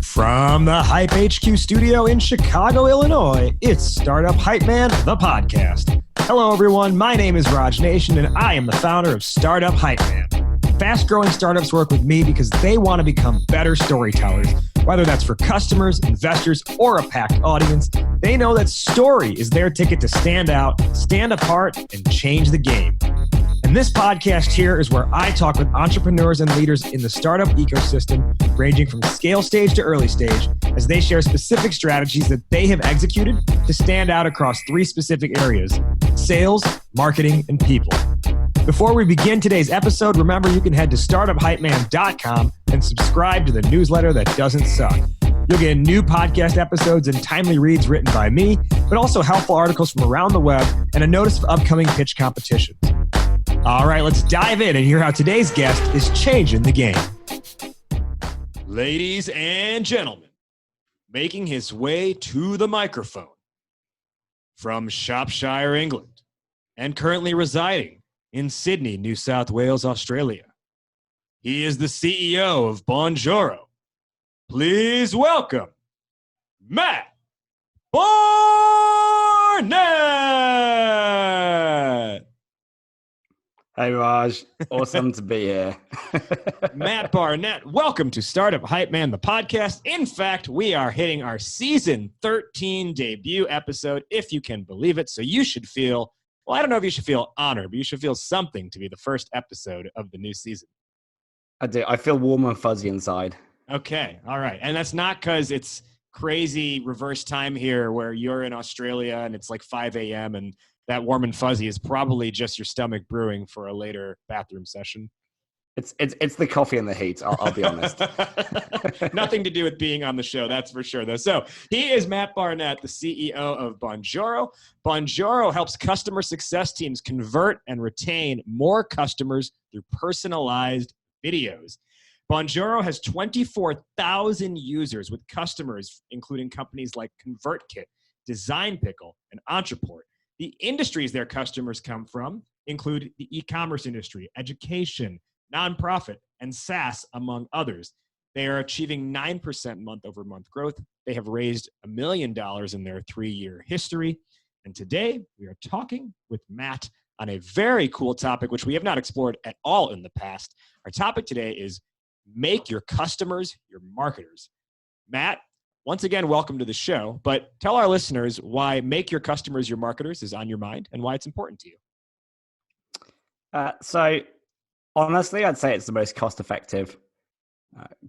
From the Hype HQ studio in Chicago, Illinois, it's Startup Hype Man, the podcast. Hello, everyone. My name is Raj Nation, and I am the founder of Startup Hype Man. Fast-growing startups work with me because they want to become better storytellers. Whether that's for customers, investors, or a packed audience, they know that story is their ticket to stand out, stand apart, and change the game. And this podcast here is where I talk with entrepreneurs and leaders in the startup ecosystem, ranging from scale stage to early stage, as they share specific strategies that they have executed to stand out across three specific areas: sales, marketing, and people. Before we begin today's episode, remember you can head to startuphypeman.com and subscribe to the newsletter that doesn't suck. You'll get new podcast episodes and timely reads written by me, but also helpful articles from around the web and a notice of upcoming pitch competitions. All right, let's dive in and hear how today's guest is changing the game. Ladies and gentlemen, making his way to the microphone from Shropshire, England, and currently residing in Sydney, New South Wales, Australia. He is the CEO of Bonjoro. Please welcome Matt Barnett. Hey Raj, awesome to be here. Matt Barnett, welcome to Startup Hype Man, the podcast. In fact, we are hitting our season 13 debut episode, if you can believe it. So you should feel, well, I don't know if you should feel honored, but you should feel something to be the first episode of the new season. I do. I feel warm and fuzzy inside. Okay. All right. And that's not because it's crazy reverse time here where you're in Australia and it's like 5 a.m. and that warm and fuzzy is probably just your stomach brewing for a later bathroom session. It's the coffee and the heat. I'll be honest. Nothing to do with being on the show, that's for sure, though. So he is Matt Barnett, the CEO of Bonjoro. Bonjoro helps customer success teams convert and retain more customers through personalized videos. Bonjoro has 24,000 users with customers, including companies like ConvertKit, Design Pickle, and Entreport. The industries their customers come from include the e-commerce industry, education, nonprofit, and SaaS, among others. They are achieving 9% month-over-month growth. They have raised $1 million in their 3-year history. And today, we are talking with Matt on a very cool topic, which we have not explored at all in the past. Our topic today is make your customers your marketers. Matt, once again, welcome to the show, but tell our listeners why make your customers your marketers is on your mind and why it's important to you. So honestly, I'd say it's the most cost-effective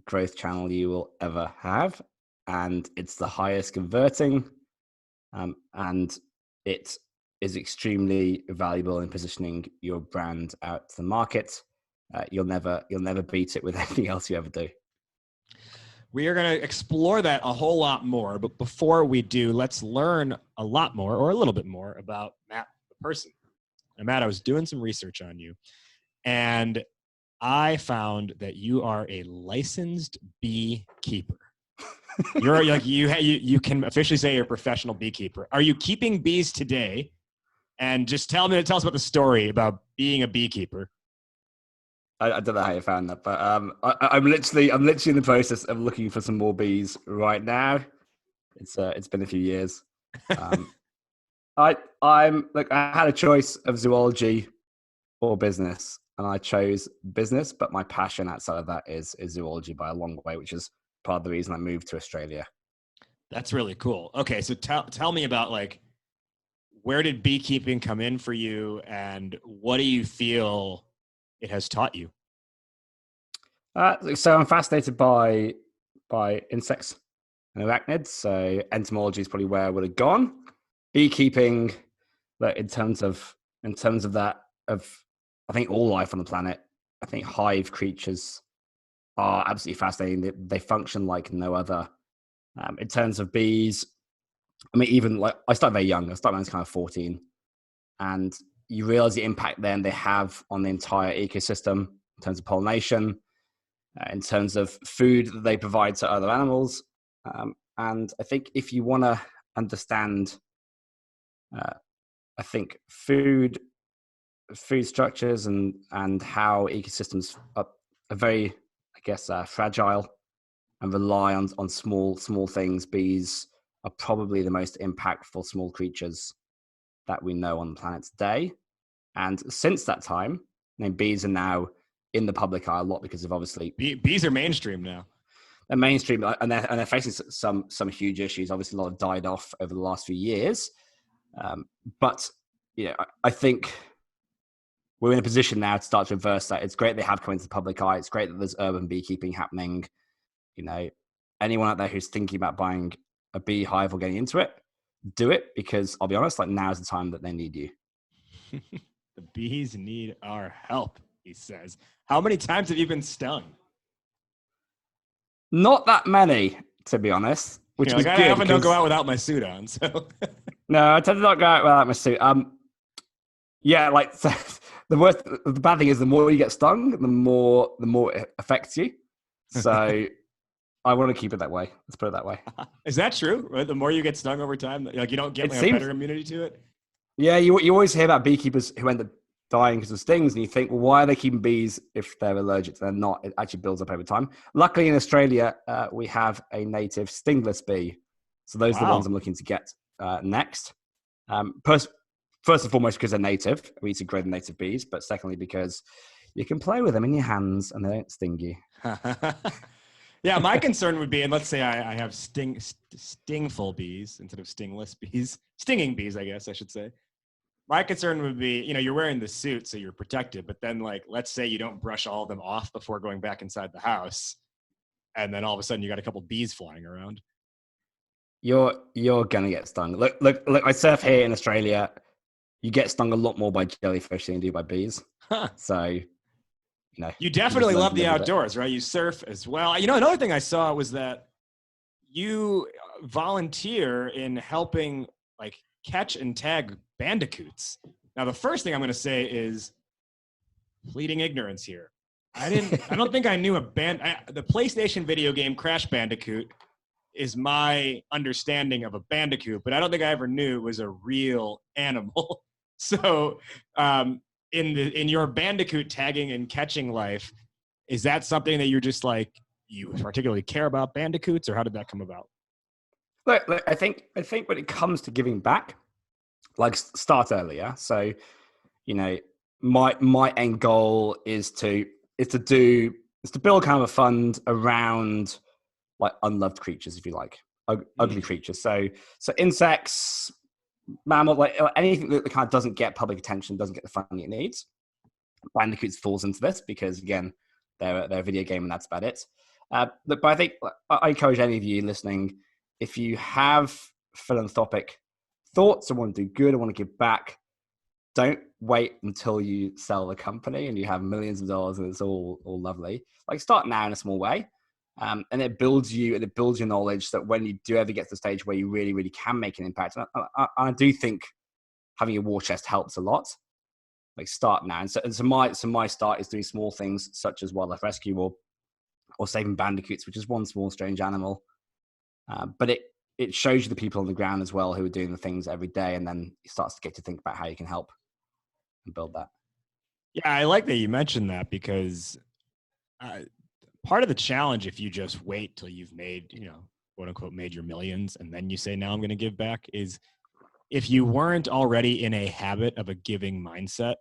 growth channel you will ever have. And it's the highest converting. And it is extremely valuable in positioning your brand out to the market. You'll never beat it with anything else you ever do. We are going to explore that a whole lot more. But before we do, let's learn a lot more or a little bit more about Matt, the person. And Matt, I was doing some research on you, and I found that you are a licensed beekeeper. You're like you can officially say you're a professional beekeeper. Are you keeping bees today? And just tell us about the story about being a beekeeper. I don't know how you found that, but I'm literally in the process of looking for some more bees right now. It's been a few years. I had a choice of zoology or business, and I chose business. But my passion outside of that is zoology by a long way, which is part of the reason I moved to Australia. That's really cool. Okay, so tell me about where did beekeeping come in for you, and what do you feel it has taught you? So I'm fascinated by insects and arachnids. So entomology is probably where I would have gone. Beekeeping, in terms of that, of I think all life on the planet, I think hive creatures are absolutely fascinating. They function like no other. In terms of bees, I mean, even I started very young. I started when I was kind of 14, and you realize the impact then they have on the entire ecosystem in terms of pollination, in terms of food that they provide to other animals. And I think if you want to understand, I think food structures and how ecosystems are very, fragile and rely on small things, bees are probably the most impactful small creatures that we know on the planet today. And since that time, bees are now in the public eye a lot because of obviously bees are mainstream now. They're mainstream, and they're facing some huge issues. Obviously, a lot have died off over the last few years. But I think we're in a position now to start to reverse that. It's great they have come into the public eye. It's great that there's urban beekeeping happening. Anyone out there who's thinking about buying a beehive or getting into it, do it, because I'll be honest, now's the time that they need you. The bees need our help, he says. How many times have you been stung? Not that many, to be honst. Which is good. I often don't go out without my suit on, so. No, I tend to not go out without my suit. Yeah, the bad thing is the more you get stung, the more it affects you. So I want to keep it that way. Let's put it that way. Is that true? Right? The more you get stung over time, you don't get a better immunity to it? Yeah, you always hear about beekeepers who end up dying because of stings, and you think, well, why are they keeping bees if they're allergic? They're not. It actually builds up over time. Luckily, in Australia, we have a native stingless bee. So those are the ones I'm looking to get next. First and foremost, because they're native. We need to grow the native bees. But secondly, because you can play with them in your hands and they don't sting you. Yeah, my concern would be, and let's say I have stingful bees instead of stingless bees. Stinging bees, I guess I should say. My concern would be, you're wearing the suit, so you're protected. But then, let's say you don't brush all of them off before going back inside the house. And then all of a sudden you got a couple bees flying around. You're going to get stung. Look, I surf here in Australia. You get stung a lot more by jellyfish than you do by bees. Huh. So, you definitely love the outdoors, right? You surf as well. Another thing I saw was that you volunteer in helping catch and tag bandicoots. Now, the first thing I'm going to say is pleading ignorance here. I don't think I knew the PlayStation video game Crash Bandicoot is my understanding of a bandicoot, but I don't think I ever knew it was a real animal. So, in your bandicoot tagging and catching life, is that something that you're just you particularly care about bandicoots, or how did that come about? Look, I think when it comes to giving back, start earlier. So, my end goal is to build kind of a fund around unloved creatures, if you like, ugly creatures. So insects, mammal, anything that kind of doesn't get public attention, doesn't get the funding it needs. Bandicoots falls into this because, again, they're a video game and that's about it. But I think I encourage any of you listening, if you have philanthropic thoughts and want to do good and want to give back, don't wait until you sell the company and you have millions of dollars and it's all lovely. Start now in a small way. And it builds you and it builds your knowledge that when you do ever get to the stage where you really, really can make an impact. And I do think having a war chest helps a lot. Start now. And so my start is doing small things such as wildlife rescue or saving bandicoots, which is one small strange animal. But it shows you the people on the ground as well who are doing the things every day, and then it starts to get to think about how you can help and build that. Yeah, I like that you mentioned that because part of the challenge, if you just wait till you've made, quote unquote, made your millions, and then you say, now I'm going to give back, is if you weren't already in a habit of a giving mindset,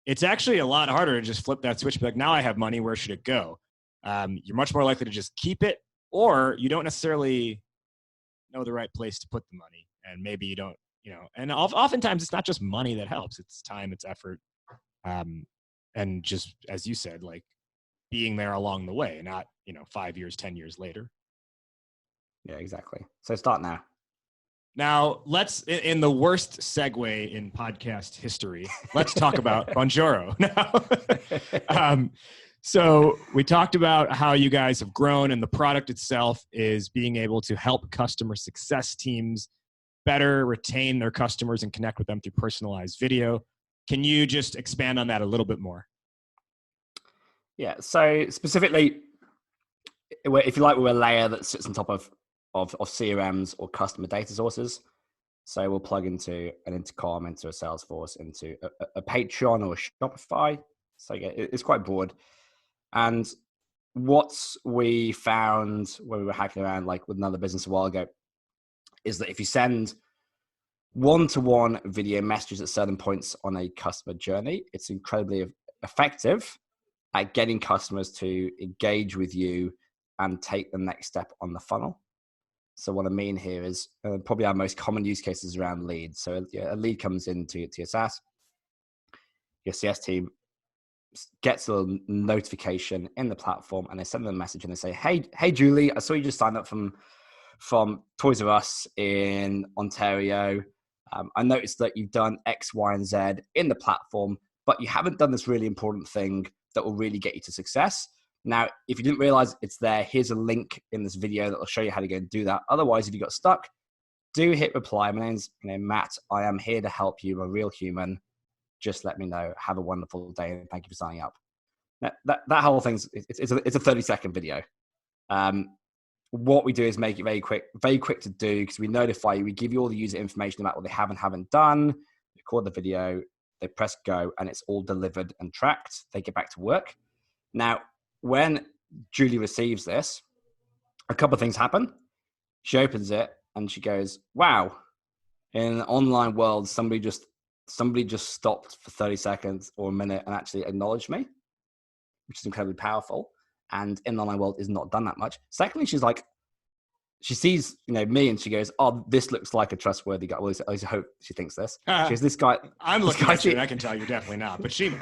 it's actually a lot harder to just flip that switch. Be now I have money, where should it go? You're much more likely to just keep it, or you don't necessarily know the right place to put the money. And maybe you don't, and oftentimes it's not just money that helps. It's time, it's effort. And just, as you said, being there along the way, not, 5 years, 10 years later. Yeah, exactly. So start now. Now, let's, in the worst segue in podcast history, let's talk about Bonjoro now. So we talked about how you guys have grown, and the product itself is being able to help customer success teams better retain their customers and connect with them through personalized video. Can you just expand on that a little bit more? Yeah. So specifically, if you like, we're a layer that sits on top of CRMs or customer data sources. So we'll plug into an intercom, into a Salesforce, into a Patreon or a Shopify. So yeah, it's quite broad. And what we found when we were hacking around, like with another business a while ago, is that if you send one-to-one video messages at certain points on a customer journey, it's incredibly effective at getting customers to engage with you and take the next step on the funnel. So what I mean here is probably our most common use cases around leads. So a lead comes into your SaaS, your CS team gets a little notification in the platform, and they send them a message and they say, hey Julie, I saw you just signed up from Toys R Us in Ontario. I noticed that you've done X, Y, and Z in the platform, but you haven't done this really important thing that will really get you to success. Now, if you didn't realize it's there, here's a link in this video that will show you how to go and do that. Otherwise, if you got stuck, do hit reply. My name's Matt. I am here to help you. I'm a real human. Just let me know. Have a wonderful day, and thank you for signing up. Now, that whole thing's it's a 30-second video. What we do is make it very quick to do, because we notify you. We give you all the user information about what they have and haven't done. Record the video. They press go, and it's all delivered and tracked. They get back to work. Now, when Julie receives this, a couple of things happen. She opens it and she goes, wow, in an online world, somebody just stopped for 30 seconds or a minute and actually acknowledged me, which is incredibly powerful. And in the online world is not done that much. Secondly, she's like, she sees, me, and she goes, oh, this looks like a trustworthy guy. Well, I hope she thinks this. She goes, this guy. I'm looking at you, and I can tell you're definitely not, but she.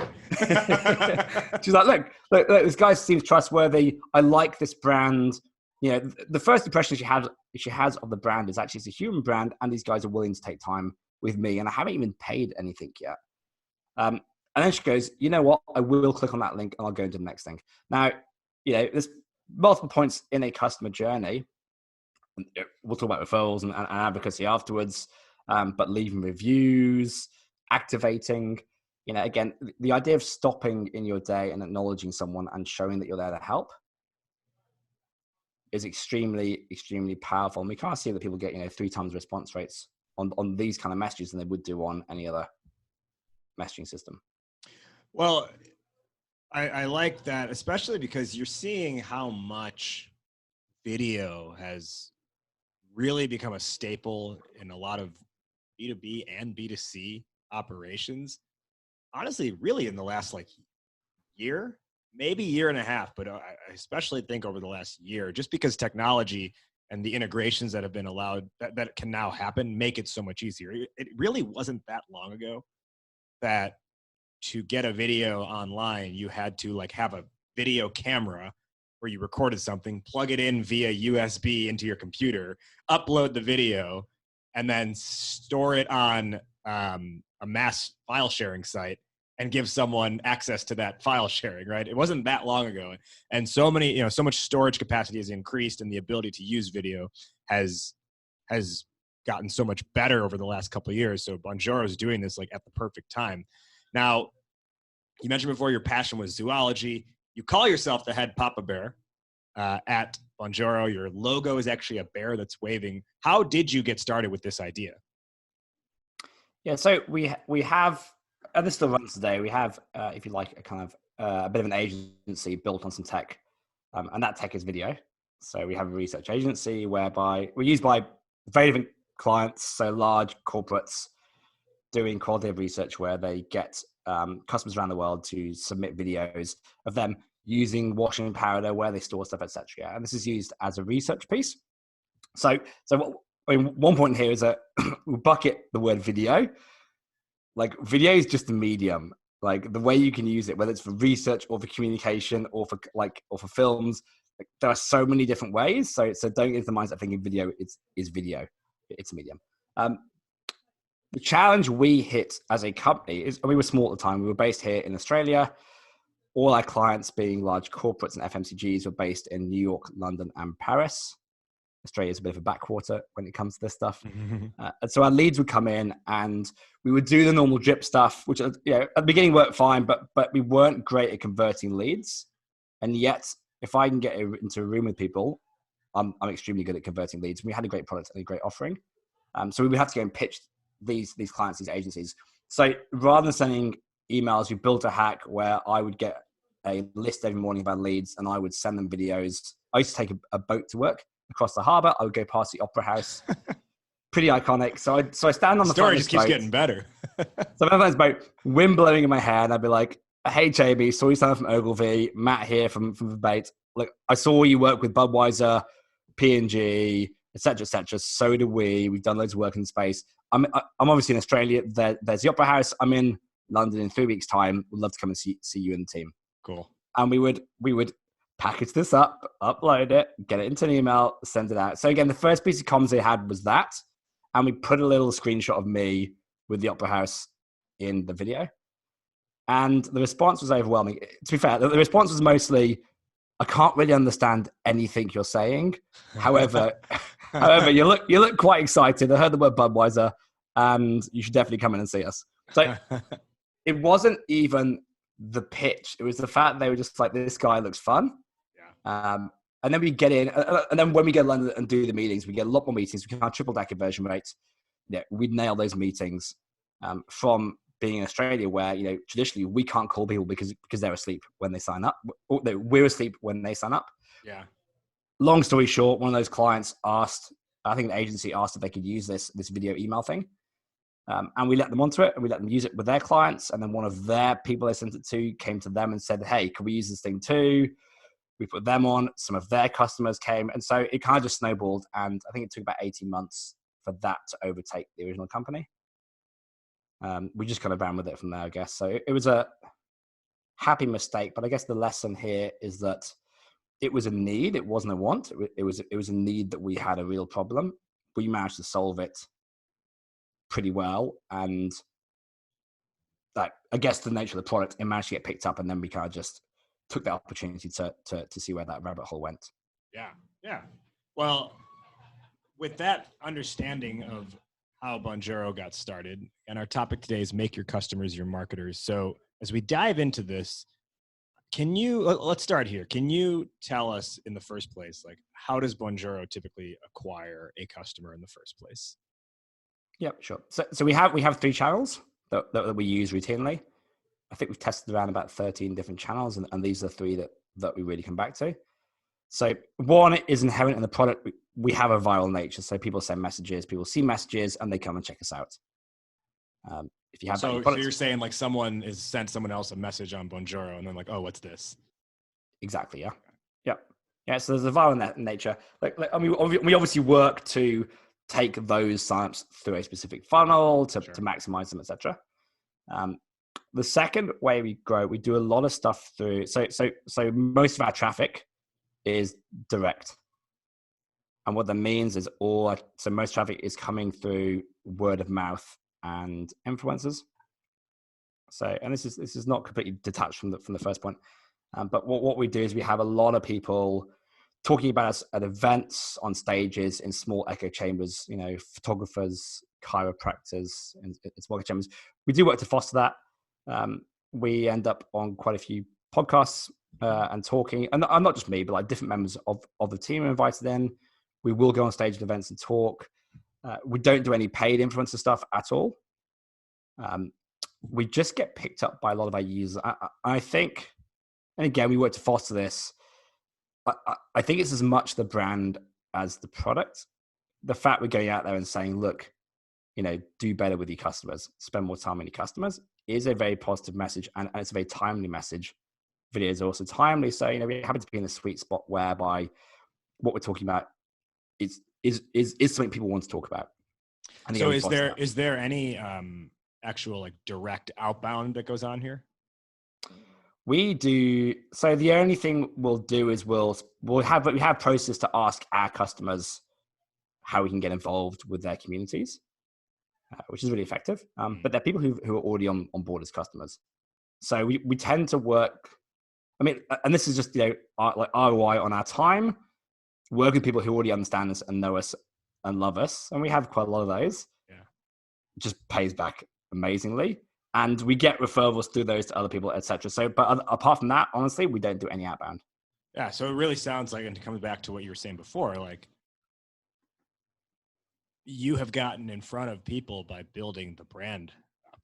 She's like, look, this guy seems trustworthy. I like this brand. The first impression she has of the brand is actually it's a human brand, and these guys are willing to take time with me, and I haven't even paid anything yet. And then she goes, you know what? I will click on that link, and I'll go into the next thing. Now, there's multiple points in a customer journey. We'll talk about referrals and advocacy afterwards, but leaving reviews, activating, again, the idea of stopping in your day and acknowledging someone and showing that you're there to help is extremely, extremely powerful. And we can't see that people get, 3 times response rates on these kind of messages than they would do on any other messaging system. Well, I like that, especially because you're seeing how much video has really become a staple in a lot of B2B and B2C operations. Honestly, really in the last year, maybe year and a half, but I especially think over the last year, just because technology and the integrations that have been allowed that can now happen make it so much easier. It really wasn't that long ago that to get a video online, you had to have a video camera where you recorded something, plug it in via USB into your computer, upload the video, and then store it on a mass file sharing site and give someone access to that file sharing, right? It wasn't that long ago. And so much storage capacity has increased, and the ability to use video has gotten so much better over the last couple of years. So Bonjoro is doing this at the perfect time. Now, you mentioned before your passion was zoology. You call yourself the head Papa Bear at Bonjoro. Your logo is actually a bear that's waving. How did you get started with this idea? Yeah, so we have, and this still runs today, we have, if you like, a kind of a bit of an agency built on some tech, and that tech is video. So we have a research agency whereby we're used by very different clients, so large corporates doing qualitative research where they get customers around the world to submit videos of them using washing powder, where they store stuff, etc. And this is used as a research piece. So one point here is that we bucket the word video. Video is just a medium. The way you can use it, whether it's for research or for communication or for films, there are so many different ways. So don't get into the mindset thinking video is video. It's a medium. The challenge we hit as a company is, we were small at the time. We were based here in Australia. All our clients, being large corporates and FMCGs, were based in New York, London, and Paris. Australia is a bit of a backwater when it comes to this stuff. And so our leads would come in, and we would do the normal drip stuff, which at the beginning worked fine, but we weren't great at converting leads. And yet, if I can get into a room with people, I'm extremely good at converting leads. We had a great product and a great offering. So we would have to go and pitch these clients, these agencies. So rather than sending emails, we built a hack where I would get a list every morning of our leads, and I would send them videos. I used to take a boat to work across the harbor. I would go past the Opera House. Pretty iconic. So I stand on the story front just of this keeps boat. getting better. So I'm on this boat, wind blowing in my hair, and I'd be like, "Hey, JB, saw you stand from Ogilvy. Matt here from the Bait. Look, I saw you work with Budweiser, P&G, etc., etc. So do we. We've done loads of work in space. I'm obviously in Australia. There's the Opera House. I'm in London in 3 weeks' time. Would love to come and see you and the team." Cool. And we would package this up, upload it, get it into an email, send it out. So again, the first piece of comms they had was that, and we put a little screenshot of me with the Opera House in the video. And the response was overwhelming. To be fair, the response was mostly, "I can't really understand anything you're saying. However, you look quite excited. I heard the word Budweiser, and you should definitely come in and see us." So it wasn't even the pitch. It was the fact they were just like, "This guy looks fun." Yeah. And then we get in, and then when we get to London and do the meetings, we get a lot more meetings. We can have triple that conversion rate. Yeah, we nail those meetings. From being in Australia, where traditionally we can't call people because they're asleep when they sign up. We're asleep when they sign up. Yeah. Long story short, one of those clients asked, I think the agency asked if they could use this video email thing, and we let them onto it, and we let them use it with their clients. And then one of their people they sent it to came to them and said, "Hey, can we use this thing too?" We put them on. Some of their customers came, and so it kind of just snowballed. And I think it took about 18 months for that to overtake the original company. We just kind of ran with it from there, I guess. So it was a happy mistake, but I guess the lesson here is that it was a need. It wasn't a want. It was a need that we had a real problem. We managed to solve it pretty well, and like, I guess the nature of the product, it managed to get picked up, and then we kind of just took that opportunity to see where that rabbit hole went. Yeah. Well, with that understanding of how Bonjoro got started, and our topic today is make your customers your marketers. So as we dive into this, let's start here. Can you tell us in the first place, like, how does Bonjoro typically acquire a customer in the first place? Yep, sure. So we have 3 channels that we use routinely. I think we've tested around about 13 different channels, and these are 3 that we really come back to. So one is inherent in the product. We have a viral nature. So people send messages, people see messages, and they come and check us out. If you have so you're saying like someone has sent someone else a message on Bonjoro, and then like, "Oh, what's this?" Exactly. Yeah. So there's a viral nature. I mean, we obviously work to take those signups through a specific funnel to maximize them, etc. The second way we grow, we do a lot of stuff through. So most of our traffic is direct, and what that means is most traffic is coming through word of mouth and influencers. So, and this is not completely detached from the first point, but what we do is we have a lot of people talking about us at events, on stages, in small echo chambers. Photographers, chiropractors, and small echo chambers. We do work to foster that. We end up on quite a few podcasts and talking, and not just me, but like different members of the team are invited in. We will go on stage at events and talk. We don't do any paid influencer stuff at all. We just get picked up by a lot of our users. I think, and again, we work to foster this. I think it's as much the brand as the product. The fact we're going out there and saying, "Look, do better with your customers, spend more time with your customers," is a very positive message, and it's a very timely message. Videos are also timely, so we happen to be in a sweet spot whereby what we're talking about is something people want to talk about. And so is there any actual like direct outbound that goes on here? We do. So the only thing we'll do is we have process to ask our customers how we can get involved with their communities, which is really effective. But they're people who are already on board as customers. So we tend to work. I mean, and this is just like ROI on our time. Work with people who already understand us and know us and love us, and we have quite a lot of those. Yeah, it just pays back amazingly. And we get referrals through those to other people, etc. So, but apart from that, honestly, we don't do any outbound. Yeah. So it really sounds like, and it comes back to what you were saying before, like you have gotten in front of people by building the brand up,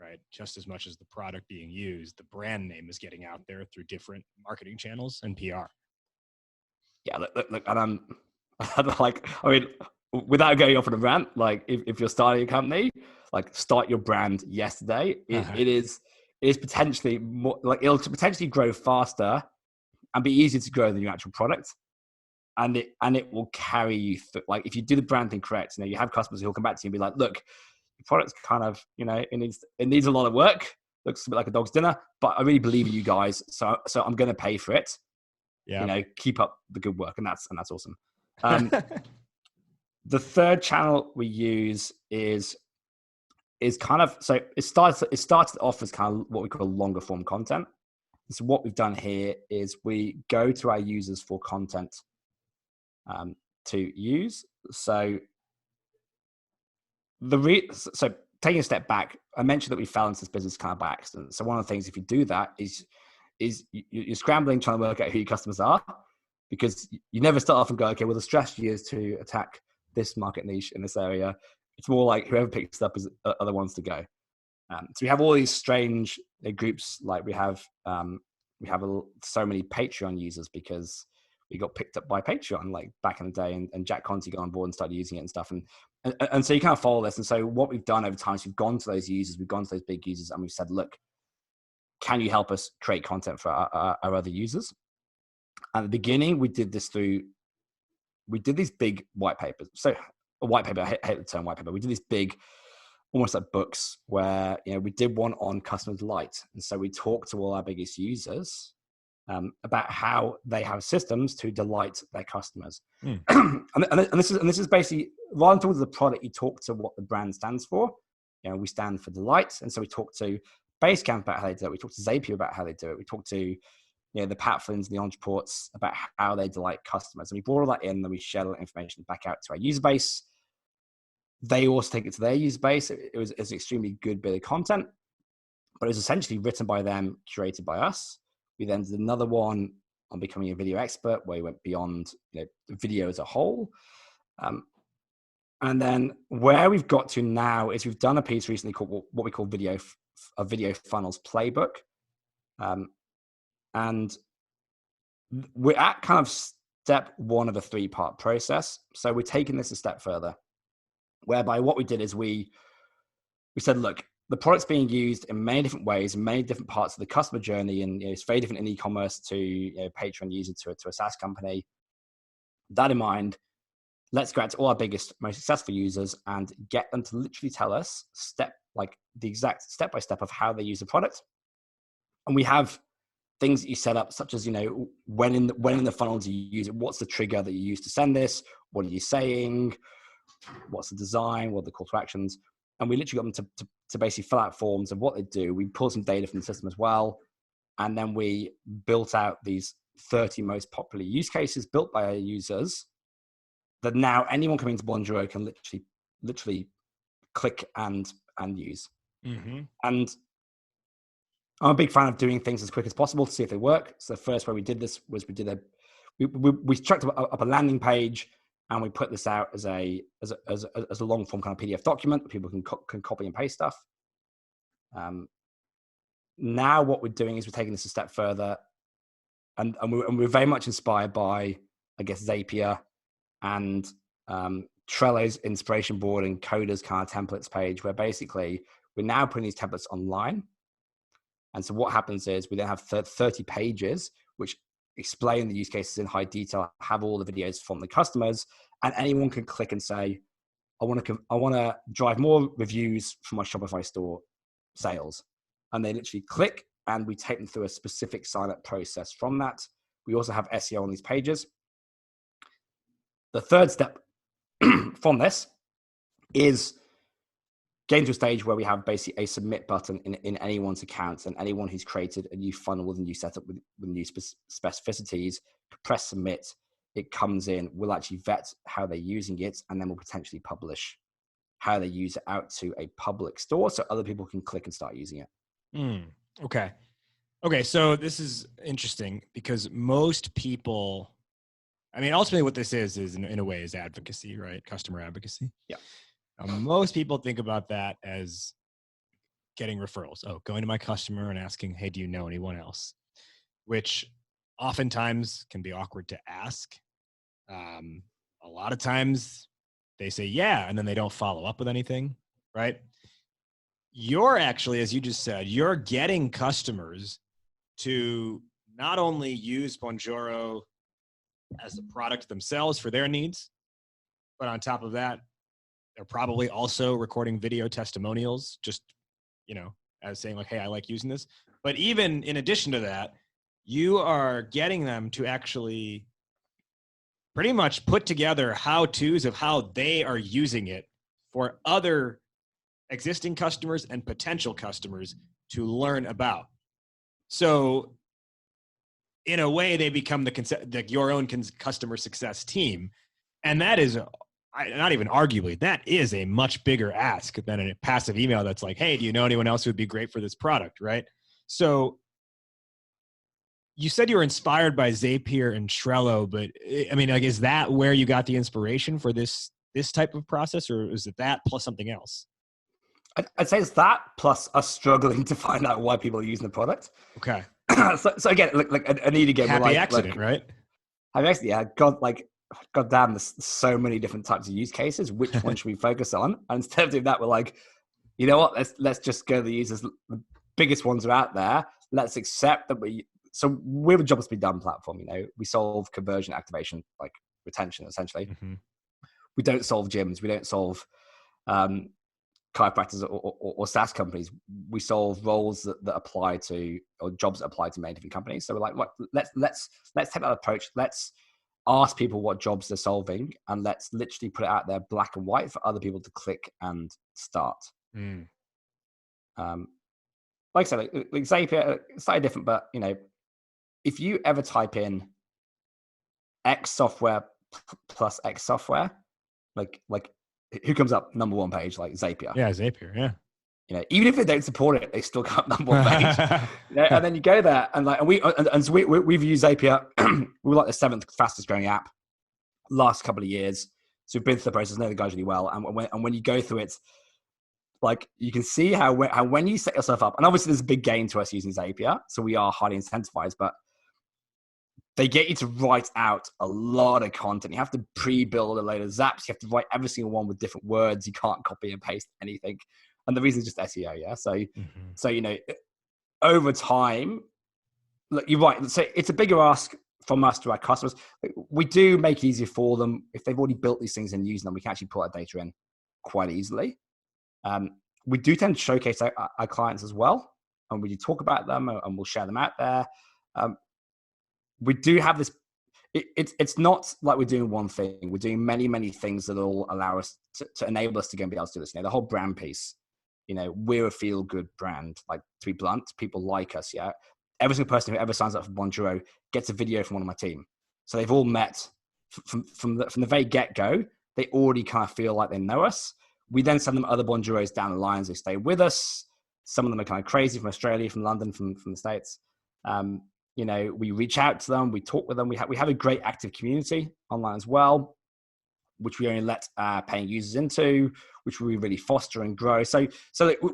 right? Just as much as the product being used, the brand name is getting out there through different marketing channels and PR. Yeah, look, and I'm like, I mean, without going off on a rant, like if you're starting a company, like start your brand yesterday. It is potentially more like it'll potentially grow faster and be easier to grow than your actual product. And it will carry you through. Like if you do the branding correct, you have customers who'll come back to you and be like, look, your product's kind of, it needs a lot of work. Looks a bit like a dog's dinner, but I really believe in you guys. So I'm going to pay for it. Yeah. Keep up the good work. And that's awesome. The third channel we use is kind of, so it started off as kind of what we call longer form content. So what we've done here is we go to our users for content to use. So so taking a step back, I mentioned that we fell into this business kind of by accident. So one of the things, if you do that, is you're scrambling trying to work out who your customers are, because you never start off and go, okay, well the strategy is to attack this market niche in this area. It's more like whoever picks it up are the ones to go. So we have all these strange groups, like we have so many Patreon users because we got picked up by Patreon like back in the day, and Jack Conti got on board and started using it and stuff. And so you kind of follow this. And so what we've done over time is we've gone to those users, we've gone to those big users, and we've said, look, can you help us create content for our other users? At the beginning, we did these big white papers. So a white paper, I hate the term white paper. We did these big, almost like books where, we did one on customer delight. And so we talked to all our biggest users about how they have systems to delight their customers. And this is basically, rather than talking to the product, you talk to what the brand stands for. We stand for delight. And so we talk to Basecamp about how they do it. We talk to Zapier about how they do it. We talk to the Pat Flynn's and the Entreports about how they delight customers. And we brought all that in, then we shared all that information back out to our user base. They also take it to their user base. It was an extremely good bit of content, but it was essentially written by them, curated by us. We then did another one on becoming a video expert, where we went beyond video as a whole. And then where we've got to now is we've done a piece recently called what we call a video funnels playbook. And we're at kind of step one of a 3-part process. So we're taking this a step further, whereby what we did is we said, look, the product's being used in many different ways, in many different parts of the customer journey. And it's very different in e-commerce to Patreon user to a SaaS company. That in mind, let's go out to all our biggest, most successful users and get them to literally tell us the exact step-by-step of how they use the product. And we have things that you set up, such as, when in the funnel do you use it? What's the trigger that you use to send this? What are you saying? What's the design? What are the call to actions? And we literally got them to basically fill out forms of what they do. We pulled some data from the system as well. And then we built out these 30 most popular use cases built by our users that now anyone coming to Bonjoro can literally click and use. Mm-hmm. And I'm a big fan of doing things as quick as possible to see if they work. So the first way we did this was we structured up a landing page, and we put this out as a long form kind of PDF document that people can copy and paste stuff. Now what we're doing is we're taking this a step further, and we're very much inspired by, I guess, Zapier and Trello's inspiration board and Coda's kind of templates page, where basically we're now putting these templates online. And so what happens is we then have 30 pages which explain the use cases in high detail, have all the videos from the customers, and anyone can click and say, I want to drive more reviews for my Shopify store sales. And they literally click, and we take them through a specific sign-up process from that. We also have SEO on these pages. The third step from this is getting to a stage where we have basically a submit button in anyone's account, and anyone who's created a new funnel with a new setup with new specificities, press submit, it comes in, we'll actually vet how they're using it, and then we'll potentially publish how they use it out to a public store so other people can click and start using it. Okay, so this is interesting because most people, ultimately what this is in a way is advocacy, right? Customer advocacy. Yeah. Most people think about that as getting referrals. Oh, going to my customer and asking, hey, do you know anyone else? Which oftentimes can be awkward to ask. A lot of times they say, yeah, and then they don't follow up with anything, right? You're actually, as you just said, you're getting customers to not only use Bonjoro as a product themselves for their needs, but on top of that, they're probably also recording video testimonials, just, as saying like, hey, I like using this. But even in addition to that, you are getting them to actually pretty much put together how-tos of how they are using it for other existing customers and potential customers to learn about. So in a way, they become your own customer success team. And that is, not even arguably, that is a much bigger ask than a passive email that's like, hey, do you know anyone else who would be great for this product, right? So you said you were inspired by Zapier and Trello, but I mean, like, is that where you got the inspiration for this type of process, or is it that plus something else? I'd say it's that plus us struggling to find out why people are using the product. Okay. so again, like Anita again, happy accident, right? Happy accident, yeah. God damn, there's so many different types of use cases. Which one should we focus on? And instead of doing that, we're like, you know what? Let's just go to the users. The biggest ones are out there. Let's accept that so we're a jobs to be done platform. We solve conversion, activation, like retention, essentially. Mm-hmm. We don't solve gyms. We don't solve chiropractors or SaaS companies. We solve roles that apply to, or jobs that apply to many different companies. So we're like, let's take that approach. Let's ask people what jobs they're solving, and let's literally put it out there black and white for other people to click and start. Mm. Like I said, like Zapier, it's slightly different, but if you ever type in X software plus X software, like who comes up number one page? Like Zapier. Yeah, Zapier. Yeah. Even if they don't support it, they still come up number one page. And then you go there, and so we've used Zapier. We were like the 7th fastest growing app last couple of years. So we've been through the process, know the guys really well, and when you go through it, like you can see how when you set yourself up, and obviously there's a big gain to us using Zapier, so we are highly incentivized, but they get you to write out a lot of content. You have to pre-build a load of zaps. You have to write every single one with different words. You can't copy and paste anything. And the reason is just SEO, yeah? So over time, look, you're right. So it's a bigger ask from us to our customers. We do make it easier for them. If they've already built these things and using them, we can actually pull that data in quite easily. We do tend to showcase our clients as well, and we do talk about them, and we'll share them out there. We do have this. It's not like we're doing one thing. We're doing many, many things that all allow us to enable us to go and be able to do this. The whole brand piece. We're a feel-good brand. Like, to be blunt, people like us. Yeah, every single person who ever signs up for Bonjoro gets a video from one of my team. So they've all met from the very get-go. They already kind of feel like they know us. We then send them other Bonjoros down the lines. They stay with us. Some of them are kind of crazy from Australia, from London, from the States. We reach out to them. We talk with them. We have a great active community online as well, which we only let paying users into, which we really foster and grow. So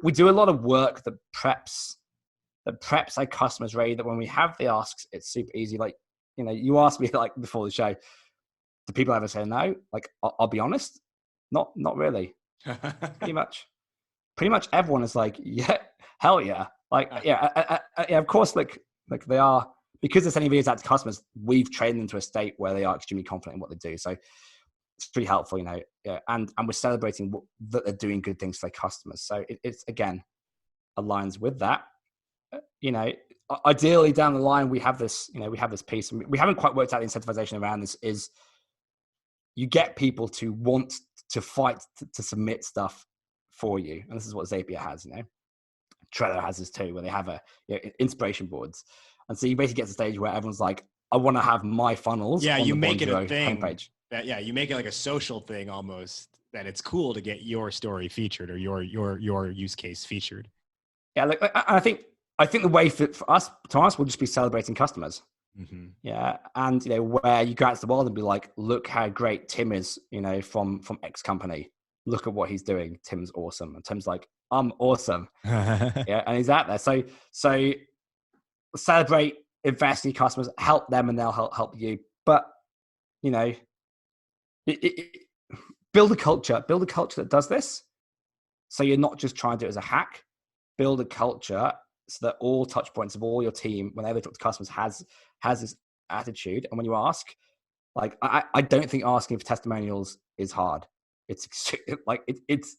we do a lot of work that preps our customers ready, that when we have the asks, it's super easy. Like, you asked me like before the show, do people ever say no? Like, I'll be honest, not really. Pretty much everyone is like, yeah, hell yeah. Like, yeah, of course, like they are, because they're sending videos out to customers, we've trained them to a state where they are extremely confident in what they do. So it's pretty helpful, and we're celebrating that they're doing good things for their customers. So it's again, aligns with that. Ideally down the line, we have this piece, and we haven't quite worked out the incentivization around this, is you get people to want to fight to submit stuff for you. And this is what Zapier has, Trello has this too, where they have inspiration boards. And so you basically get to the stage where everyone's like, I want to have my funnels. Yeah, on you the make it a Bonjoro thing. Homepage. You make it like a social thing almost, that it's cool to get your story featured, or your use case featured. Yeah, I think the way for us, will just be celebrating customers. Mm-hmm. Yeah, and where you go out to the world and be like, look how great Tim is, from X company. Look at what he's doing. Tim's awesome. And Tim's like, I'm awesome. Yeah, and he's out there. So celebrate, invest in your customers, help them, and they'll help you. But you know, it, it, it- build a culture that does this. So you're not just trying to do it as a hack. Build a culture so that all touch points of all your team, whenever they talk to customers, has this attitude. And when you ask, like, I don't think asking for testimonials is hard. It's it's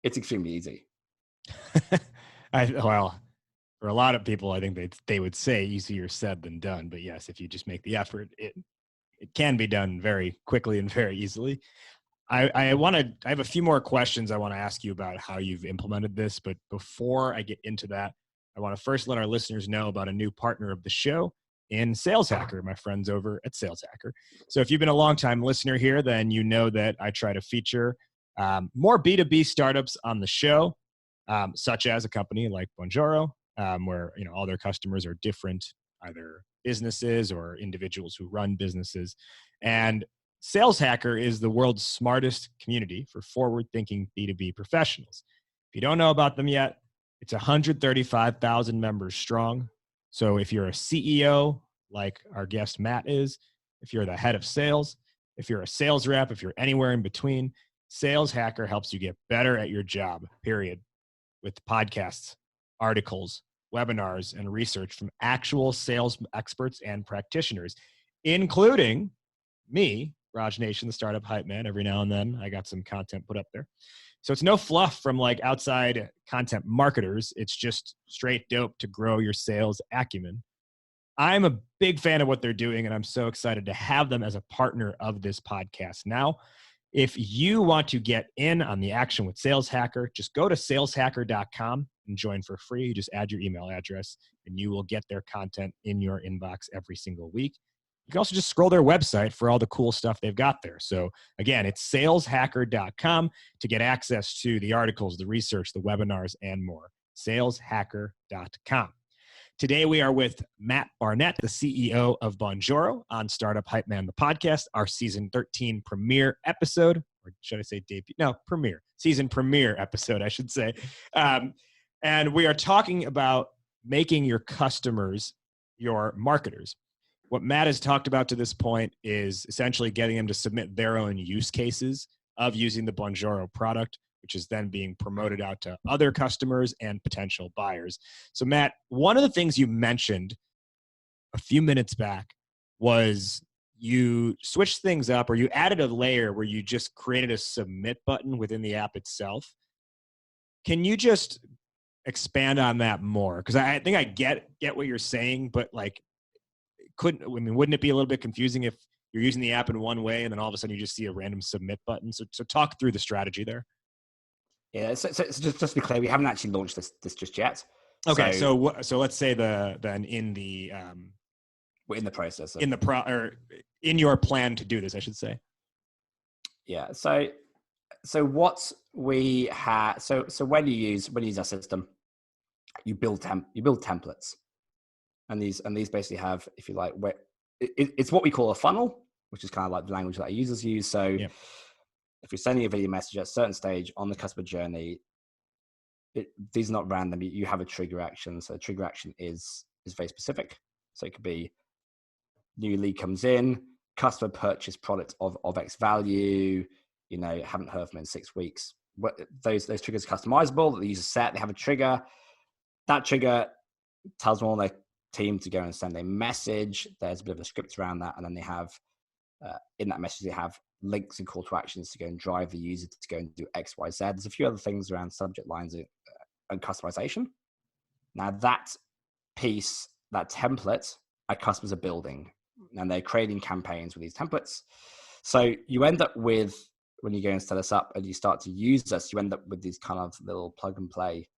extremely easy. Well, for a lot of people, I think they would say easier said than done. But yes, if you just make the effort, it can be done very quickly and very easily. I have a few more questions I want to ask you about how you've implemented this. But before I get into that, I want to first let our listeners know about a new partner of the show in Sales Hacker, my friends over at Sales Hacker. So if you've been a long-time listener here, then you know that I try to feature more B2B startups on the show, such as a company like Bonjoro, where all their customers are different, either businesses or individuals who run businesses. And Sales Hacker is the world's smartest community for forward-thinking B2B professionals. If you don't know about them yet, it's 135,000 members strong. So if you're a CEO, like our guest Matt is, if you're the head of sales, if you're a sales rep, if you're anywhere in between, Sales Hacker helps you get better at your job, period, with podcasts, articles, webinars, and research from actual sales experts and practitioners, including me, Raj Nation, the startup hype man. Every now and then I got some content put up there. So it's no fluff from like outside content marketers. It's just straight dope to grow your sales acumen. I'm a big fan of what they're doing, and I'm so excited to have them as a partner of this podcast now. If you want to get in on the action with Sales Hacker, just go to saleshacker.com and join for free. You just add your email address, and you will get their content in your inbox every single week. You can also just scroll their website for all the cool stuff they've got there. So again, it's saleshacker.com to get access to the articles, the research, the webinars, and more. Saleshacker.com. Today, we are with Matt Barnett, the CEO of Bonjoro, on Startup Hype Man, the podcast, our season 13 premiere episode, or should I say debut? No, premiere. Season premiere episode, I should say. And we are talking about making your customers your marketers. What Matt has talked about to this point is essentially getting them to submit their own use cases of using the Bonjoro product, which is then being promoted out to other customers and potential buyers. So Matt, one of the things you mentioned a few minutes back was you switched things up, or you added a layer where you just created a submit button within the app itself. Can you just expand on that more? Because I think I get what you're saying, but like, wouldn't it be a little bit confusing if you're using the app in one way and then all of a sudden you just see a random submit button? So talk through the strategy there. Yeah, so just to be clear, we haven't actually launched this just yet. Okay, so let's say then we're in the process of, in your plan to do this, I should say. Yeah. So what we have, so when you use our system, you build templates, and these basically have, if you like, it's what we call a funnel, which is kind of like the language that our users use. So yeah. If you're sending a video message at a certain stage on the customer journey, these are not random. You have a trigger action. So the trigger action is very specific. So it could be new lead comes in, customer purchase product of X value, haven't heard from in 6 weeks. Those triggers are customizable. The user set, they have a trigger. That trigger tells them all their team to go and send a message. There's a bit of a script around that. And then they have, in that message, they have links and call to actions to go and drive the user to go and do X, Y, Z. There's a few other things around subject lines and customization. Now that piece, that template, our customers are building, and they're creating campaigns with these templates. So you end up with, when you go and set us up and you start to use us, you end up with these kind of little plug and play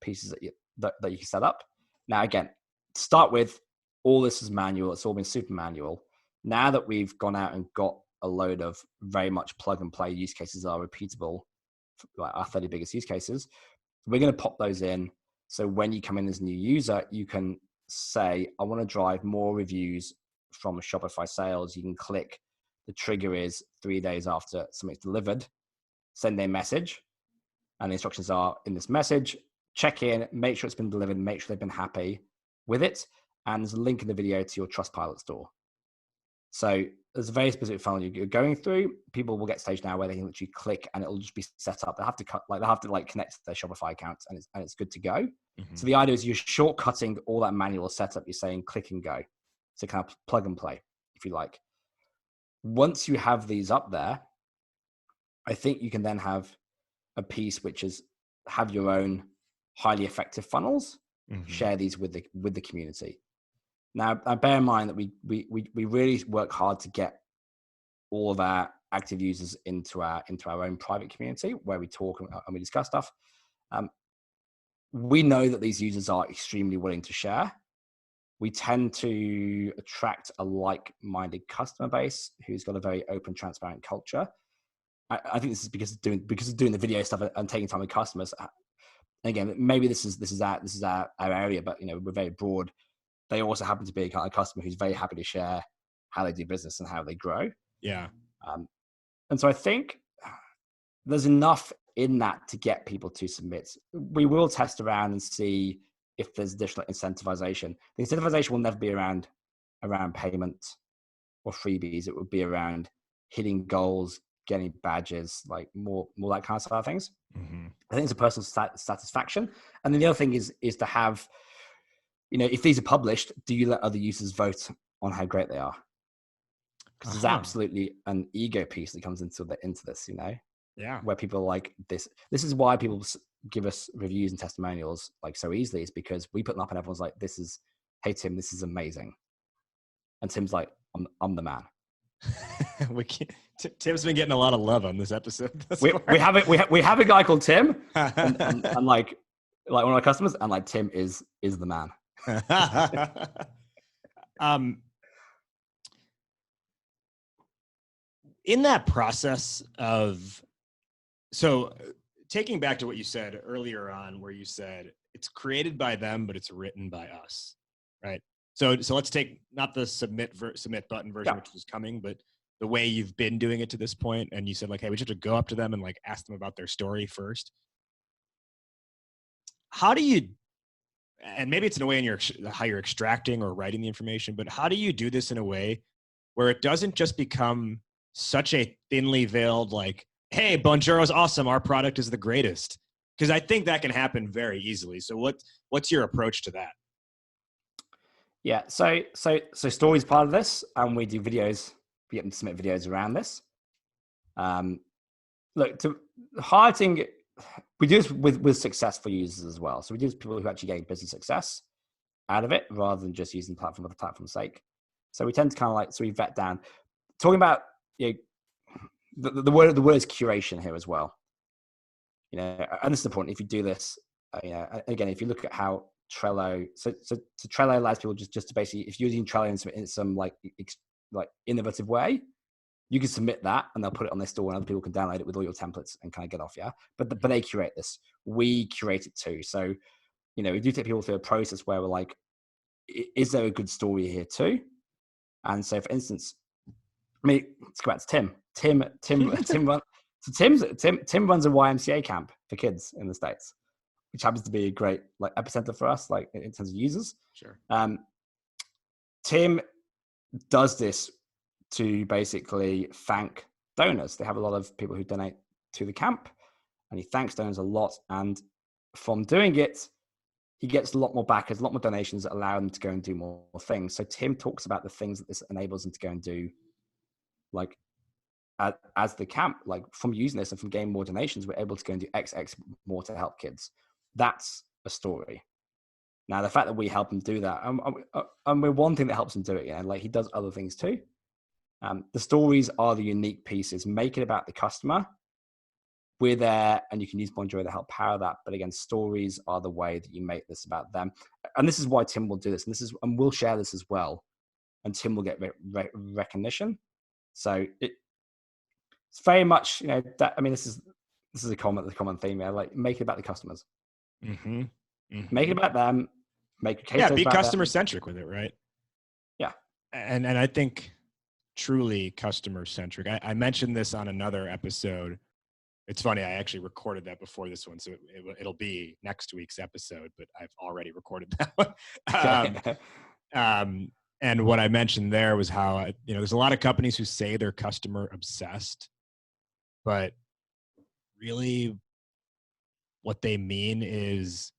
pieces that you can set up. Now, again, to start with, all this is manual. It's all been super manual. Now that we've gone out and got a load of very much plug and play use cases that are repeatable, like our 30 biggest use cases, we're going to pop those in. So when you come in as a new user, you can say, I want to drive more reviews from Shopify sales. You can click, the trigger is 3 days after something's delivered, send a message. And the instructions are in this message. Check in, make sure it's been delivered, make sure they've been happy with it. And there's a link in the video to your Trustpilot store. So there's a very specific funnel you're going through. People will get to stage now where they can literally click and it'll just be set up. They have to connect to their Shopify account and it's good to go. So the idea is you're shortcutting all that manual setup. You're saying click and go. So kind of plug and play, if you like. Once you have these up there, I think you can then have a piece which is have your own highly effective funnels, share these with the community. Now, bear in mind that we really work hard to get all of our active users into our own private community where we talk and we discuss stuff. We know that these users are extremely willing to share. We tend to attract a like-minded customer base who's got a very open, transparent culture. I think this is because of doing the video stuff and taking time with customers. Again, maybe this is our area, but we're very broad. They also happen to be a kind of customer who's very happy to share how they do business and how they grow. Yeah. And so I think there's enough in that to get people to submit. We will test around and see if there's additional incentivization. The incentivization will never be around payment or freebies. It would be around hitting goals, getting badges, like more that kind of side of things. I think it's a personal satisfaction. And then the other thing is to have, if these are published, do you let other users vote on how great they are? Because there's absolutely an ego piece that comes into this, Yeah. Where people are like this. This is why people give us reviews and testimonials like so easily, is because we put them up and everyone's like, hey Tim, this is amazing. And Tim's like, I'm the man. Tim's been getting a lot of love on this episode. We have a guy called Tim, and like one of our customers, and like Tim is the man. In that process of, so taking back to what you said earlier on, where you said it's created by them, but it's written by us, right? So let's take not the submit button version, which was coming, but the way you've been doing it to this point. And you said like, hey, we just have to go up to them and like ask them about their story first. How do you, and maybe it's in a way in how you're extracting or writing the information, but how do you do this in a way where it doesn't just become such a thinly veiled, like, hey, Bonjoro is awesome, our product is the greatest? Because I think that can happen very easily. So what's your approach to that? Yeah, so story's part of this, and we do videos. We get them to submit videos around this. Look, to highlighting, we do this with successful users as well. So we do this with people who actually gain business success out of it, rather than just using the platform for the platform's sake. So we tend to kind of we vet down. Talking about the word is curation here as well. And this is important. If you do this, again, if you look at how Trello, so Trello allows people just to basically, if you're using Trello in some like innovative way, you can submit that and they'll put it on their store and other people can download it with all your templates and kind of get off. Yeah. But they curate this. We curate it too. So, we do take people through a process where we're like, is there a good story here too? And so for instance, let's go back to Tim. Tim runs a YMCA camp for kids in the States, which happens to be a great epicenter for us, in terms of users. Sure. Tim does this to basically thank donors. They have a lot of people who donate to the camp, and he thanks donors a lot. And from doing it, he gets a lot more backers, a lot more donations that allow him to go and do more things. So Tim talks about the things that this enables him to go and do, as the camp, from using this and from getting more donations, we're able to go and do X more to help kids. That's a story. Now, the fact that we help him do that, and we're one thing that helps him do it, he does other things too. The stories are the unique pieces. Make it about the customer. We're there, and you can use Bonjoro to help power that. But again, stories are the way that you make this about them. And this is why Tim will do this. And we'll share this as well. And Tim will get recognition. So it's very much, this is a common theme. Make it about the customers. Mm-hmm. Mm-hmm. Make it about them. Make a case. Be customer centric with it, right? Yeah. And I think truly customer centric. I mentioned this on another episode. It's funny. I actually recorded that before this one, so it'll be next week's episode. But I've already recorded that one. And what I mentioned there was how there's a lot of companies who say they're customer obsessed, but really, what they mean is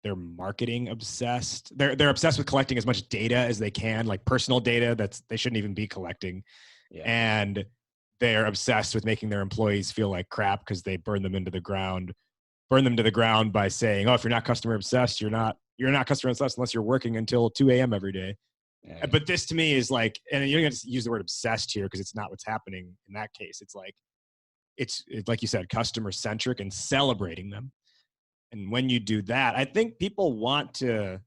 they're marketing obsessed. They're obsessed with collecting as much data as they can, like personal data they shouldn't even be collecting, and they're obsessed with making their employees feel like crap because they burn them to the ground by saying, "Oh, if you're not customer obsessed, you're not customer obsessed unless you're working until 2 a.m. every day." Yeah. But this to me is like, and you don't have to use the word obsessed here because it's not what's happening in that case. It's like you said, customer centric and celebrating them. And when you do that, I think people want to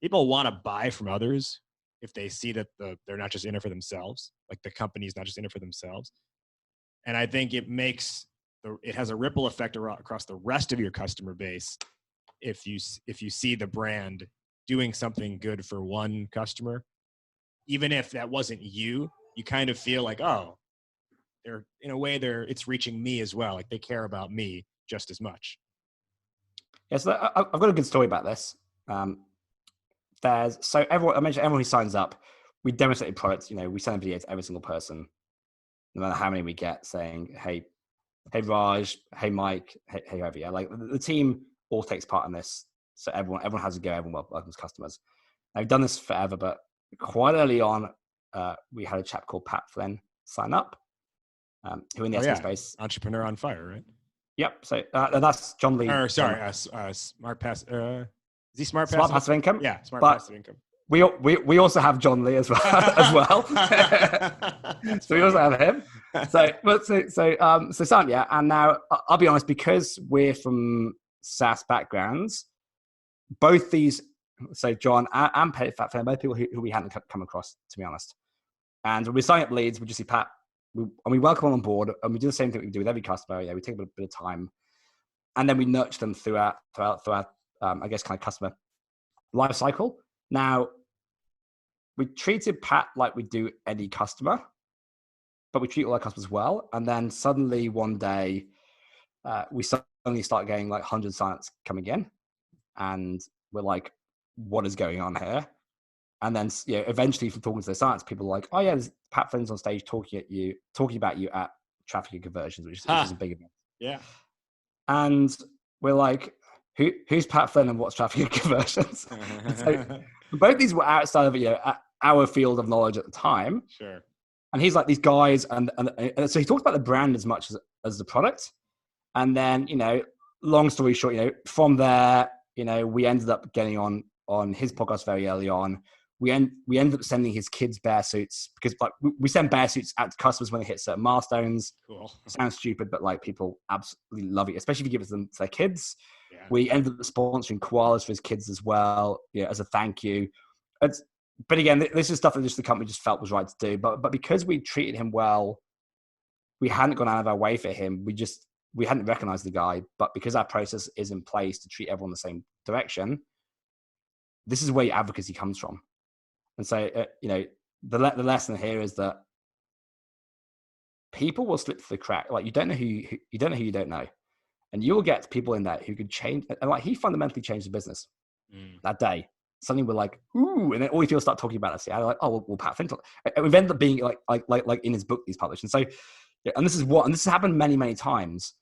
buy from others if they see that they're not just in it for themselves, like the company's not just in it for themselves. And I think it has a ripple effect across the rest of your customer base if you see the brand doing something good for one customer, even if that wasn't you kind of feel like, oh, they're in a way it's reaching me as well. Like they care about me just as much. Yeah, so I've got a good story about this. I mentioned everyone who signs up, we demonstrate products. We send a video to every single person, no matter how many we get, saying, hey Raj, hey Mike, hey whoever. Yeah, like the team all takes part in this, so everyone has to go. Everyone welcomes customers. I've done this forever, but quite early on, we had a chap called Pat Flynn sign up, who in the SEO space, entrepreneur on fire, right? Yep. So that's John Lee. Sorry, Smart Pass. Is he Smart Passive Income? Yeah, Smart Passive Income. We also have John Lee as well. So we also have him. So Sam, yeah. And now I'll be honest, because we're from SaaS backgrounds, both these, so John and Pat Flynn, both people who we hadn't come across, to be honest. And when we sign up leads, we just see Pat. We welcome them on board, and we do the same thing we do with every customer. We take a bit of time, and then we nurture them throughout I guess, kind of customer life cycle. Now, we treated Pat like we do any customer, but we treat all our customers well. And then suddenly one day, we suddenly start getting like 100 signups coming in, and we're like, "What is going on here?" And then eventually, from talking to the science, people are like, "Oh yeah, there's Pat Flynn's on stage talking about you at Traffic and Conversions, which is a big event." Yeah. And we're like, "Who's Pat Flynn and what's Traffic and Conversions?" So both these were outside of our field of knowledge at the time. Sure. And he's like, these guys, and so he talks about the brand as much as the product. And then long story short, from there, we ended up getting on his podcast very early on. We ended up sending his kids bear suits, because like we send bear suits out to customers when they hit certain milestones. Cool. Sounds stupid, but like people absolutely love it, especially if you give it them to their kids. Yeah. We ended up sponsoring koalas for his kids as well, as a thank you. But again, this is stuff that just the company just felt was right to do. But because we treated him well, we hadn't gone out of our way for him. We hadn't recognized the guy, but because our process is in place to treat everyone the same direction, this is where your advocacy comes from. And so, the lesson here is that people will slip through the crack. Like you don't know who you don't know, and you will get people in there who could change. And like he fundamentally changed the business that day. Suddenly we're like, ooh, and then all people start talking about us. Yeah, like, oh, well, Pat Flynn. We've ended up being like in his book he's published, and so, and this has happened many, many times.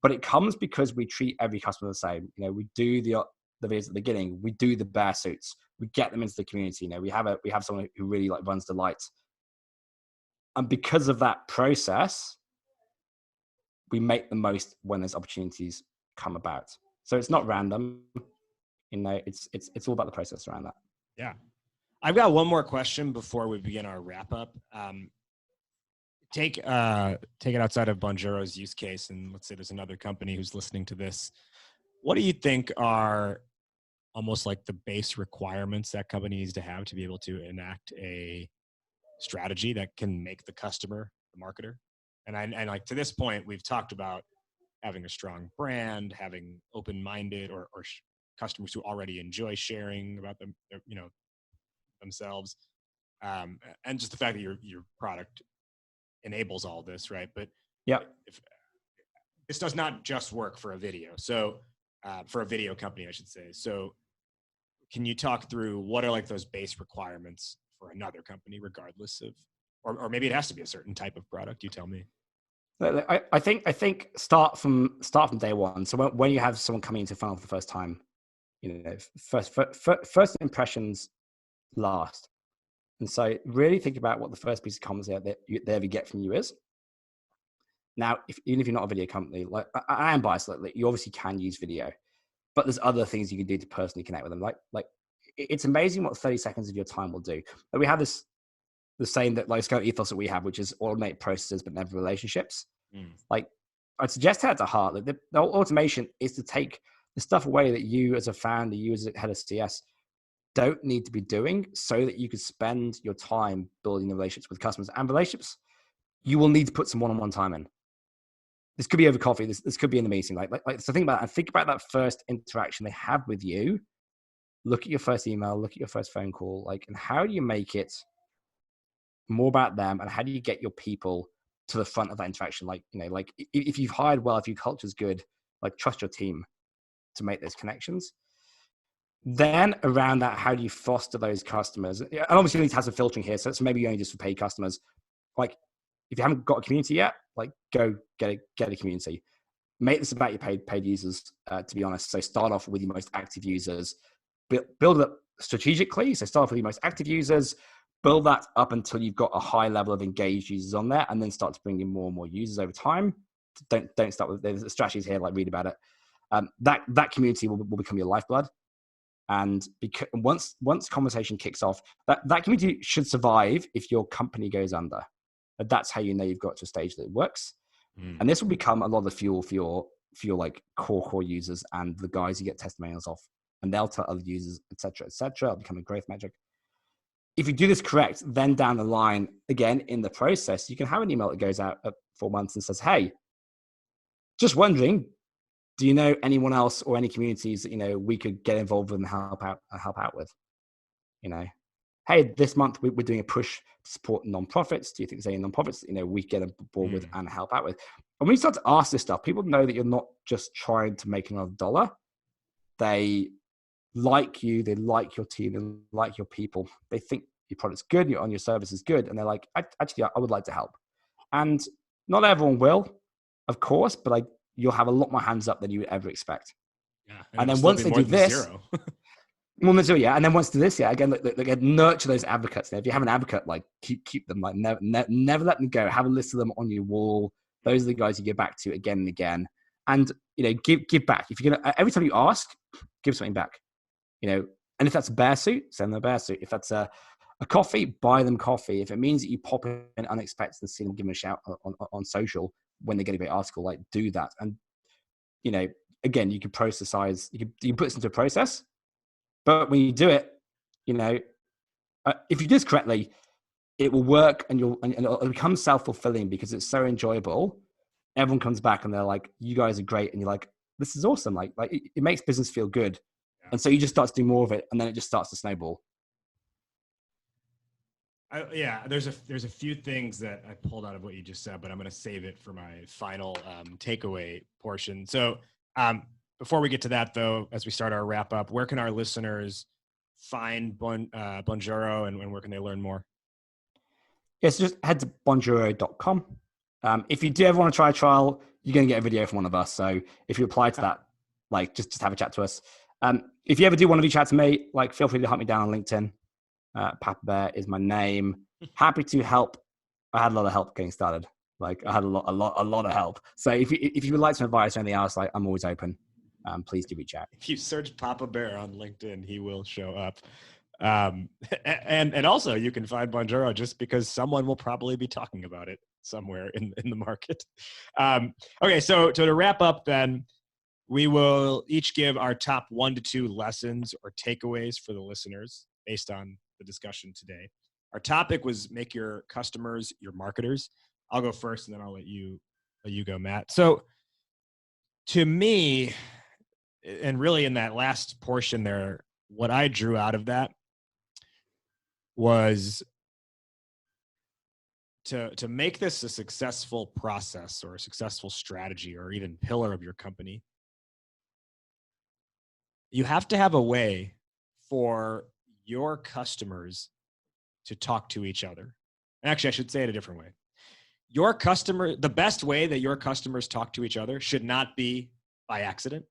But it comes because we treat every customer the same. We do the videos at the beginning. We do the bear suits. We get them into the community. We have someone who really like runs the lights. And because of that process, we make the most when those opportunities come about. So it's not random. It's all about the process around that. Yeah. I've got one more question before we begin our wrap up. Take it outside of Bonjoro's use case, and let's say there's another company who's listening to this. What do you think are almost like the base requirements that company needs to have to be able to enact a strategy that can make the customer the marketer? And like to this point, we've talked about having a strong brand, having open-minded or customers who already enjoy sharing about them, themselves, and just the fact that your product enables all this, right? But yeah, this does not just work for a video. So for a video company, I should say. So can you talk through what are like those base requirements for another company, regardless of, or maybe it has to be a certain type of product? You tell me. I think start from day one. So when you have someone coming into funnel for the first time, first impressions last. And so really think about what the first piece of comms that they ever get from you is. Now, even if you're not a video company, like I am biased, like you obviously can use video, but there's other things you can do to personally connect with them. Like it's amazing what 30 seconds of your time will do. Like we have the saying that like kind of ethos that we have, which is automate processes but never relationships. Like I'd suggest that to heart. Like the automation is to take the stuff away that you as a founder, you as a head of CS, don't need to be doing, so that you could spend your time building the relationships with customers. And relationships, you will need to put some one-on-one time in. This could be over coffee. This could be in the meeting. So think about that first interaction they have with you. Look at your first email, look at your first phone call, and how do you make it more about them, and how do you get your people to the front of that interaction? If you've hired well, if your culture's good, trust your team to make those connections. Then around that, how do you foster those customers? And obviously you need to have some filtering here. So maybe only just for paid customers. If you haven't got a community yet, go get a community. Make this about your paid users, to be honest. So start off with your most active users. Build it up strategically. So start off with your most active users. Build that up until you've got a high level of engaged users on there, and then start to bring in more and more users over time. Don't start with, there's strategies here, read about it. That community will become your lifeblood. And because once conversation kicks off, that community should survive if your company goes under. But that's how you know you've got to a stage that it works. And this will become a lot of the fuel for your core users and the guys you get testimonials off. And they'll tell other users, et cetera, et cetera. It'll become a growth metric. If you do this correct, then down the line, again, in the process, you can have an email that goes out at 4 months and says, hey, just wondering, do you know anyone else or any communities that, we could get involved with and help out with? Hey, this month we're doing a push to support nonprofits. Do you think there's any nonprofits that, we get on board with and help out with? And when you start to ask this stuff, people know that you're not just trying to make another dollar. They like you, they like your team, they like your people. They think your product's good, your service is good. And they're like, actually, I would like to help. And not everyone will, of course, but you'll have a lot more hands up than you would ever expect. Yeah, and then once they do this, more than zero, yeah. And then once they do this, yeah, again, nurture those advocates. Now, if you have an advocate, keep them, never let them go. Have a list of them on your wall. Those are the guys you give back to again and again. And give back. If you're gonna, every time you ask, give something back. And if that's a bear suit, send them a bear suit. If that's a coffee, buy them coffee. If it means that you pop in unexpected and see them, give them a shout on social when they get a great article, do that. And again, you can processize. You can put this into a process. But when you do it, if you do this correctly, it will work, and it'll become self-fulfilling because it's so enjoyable. Everyone comes back and they're like, "You guys are great," and you're like, "This is awesome!" It makes business feel good, and so you just start to do more of it, and then it just starts to snowball. There's a few things that I pulled out of what you just said, but I'm going to save it for my final takeaway portion. So before we get to that, though, as we start our wrap up, where can our listeners find Bonjoro, and where can they learn more? Yes, just head to bonjoro.com. If you do ever want to try a trial, you're going to get a video from one of us. So if you apply to that, just have a chat to us. If you ever do want to reach out to me, feel free to hunt me down on LinkedIn. Papa Bear is my name. Happy to help. I had a lot of help getting started. I had a lot of help. So if you would like some advice or anything else, I'm always open. Please do reach out. If you search Papa Bear on LinkedIn, he will show up. And also you can find Bonjoro just because someone will probably be talking about it somewhere in the market. Okay, so to wrap up then, we will each give our top 1 to 2 lessons or takeaways for the listeners based on the discussion today. Our topic was make your customers your marketers. I'll go first and then I'll let you go, Matt. So to me, and really in that last portion there, what I drew out of that was to make this a successful process or a successful strategy or even pillar of your company, you have to have a way for your customers to talk to each other. Actually, I should say it a different way. The best way that your customers talk to each other should not be by accident.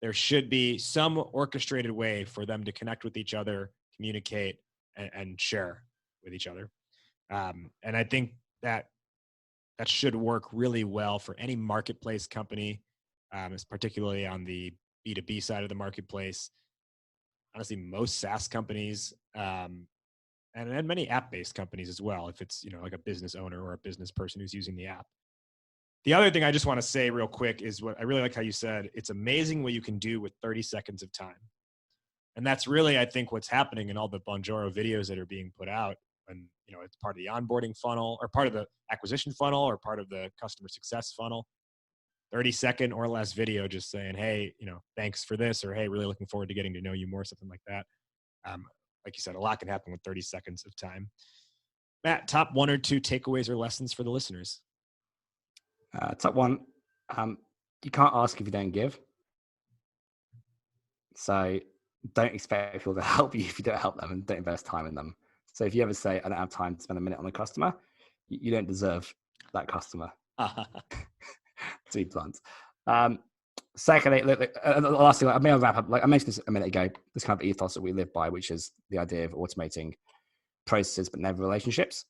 There should be some orchestrated way for them to connect with each other, communicate, and share with each other. And I think that should work really well for any marketplace company, particularly on the B2B side of the marketplace. Honestly, most SaaS companies, and many app-based companies as well, if it's, like a business owner or a business person who's using the app. The other thing I just want to say real quick is what I really like how you said, it's amazing what you can do with 30 seconds of time. And that's really, I think, what's happening in all the Bonjoro videos that are being put out when, it's part of the onboarding funnel or part of the acquisition funnel or part of the customer success funnel. 30-second or less video just saying, hey, thanks for this, or hey, really looking forward to getting to know you more, something like that. Like you said, a lot can happen with 30 seconds of time. Matt, top 1 or 2 takeaways or lessons for the listeners? Top 1, you can't ask if you don't give. So don't expect people to help you if you don't help them, and don't invest time in them. So if you ever say, I don't have time to spend a minute on a customer, you don't deserve that customer. To be blunt. Secondly, the last thing, I may wrap up. Like I mentioned this a minute ago, this kind of ethos that we live by, which is the idea of automating processes but never relationships.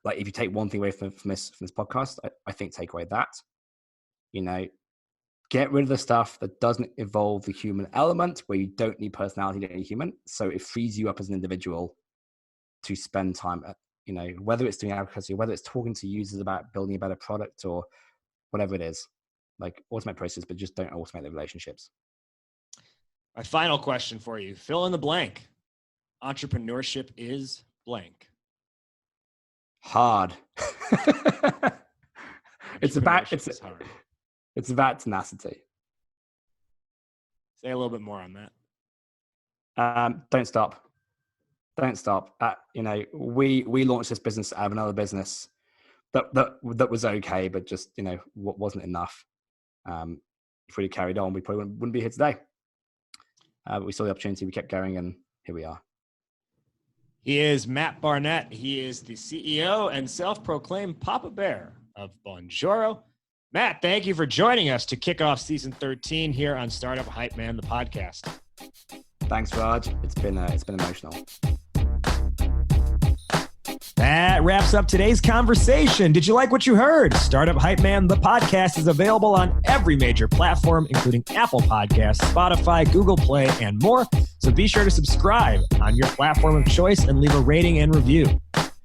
Like if you take one thing away from this podcast, I think take away that. Get rid of the stuff that doesn't involve the human element, where you don't need personality to be human. So it frees you up as an individual to spend time at, whether it's doing advocacy, whether it's talking to users about building a better product or whatever it is. Like automate processes, but just don't automate the relationships. My final question for you, fill in the blank. Entrepreneurship is blank. Hard. It's about tenacity. Say a little bit more on that. Don't stop. We launched this business out of another business that was okay, but just what wasn't enough. If we'd carried on, we probably wouldn't be here today. But we saw the opportunity, we kept going, and here we are. He is Matt Barnett. He is the CEO and self-proclaimed Papa Bear of Bonjoro. Matt, thank you for joining us to kick off season 13 here on Startup Hype Man, the podcast. Thanks, Raj. It's been emotional. That wraps up today's conversation. Did you like what you heard? Startup Hype Man, the podcast, is available on every major platform, including Apple Podcasts, Spotify, Google Play, and more. So be sure to subscribe on your platform of choice and leave a rating and review.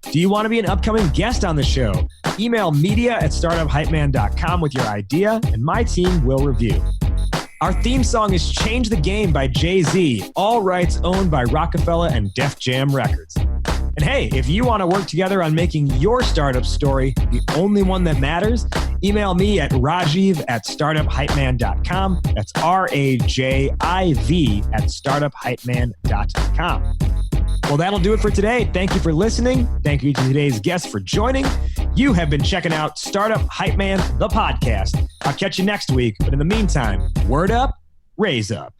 Do you want to be an upcoming guest on the show? Email media@startuphypeman.com with your idea, and my team will review. Our theme song is Change the Game by Jay-Z, all rights owned by Rockefeller and Def Jam Records. And hey, if you want to work together on making your startup story the only one that matters, email me at rajiv@startuphypeman.com. That's RAJIV@startuphypeman.com. Well, that'll do it for today. Thank you for listening. Thank you to today's guests for joining. You have been checking out Startup Hype Man, the podcast. I'll catch you next week. But in the meantime, word up, raise up.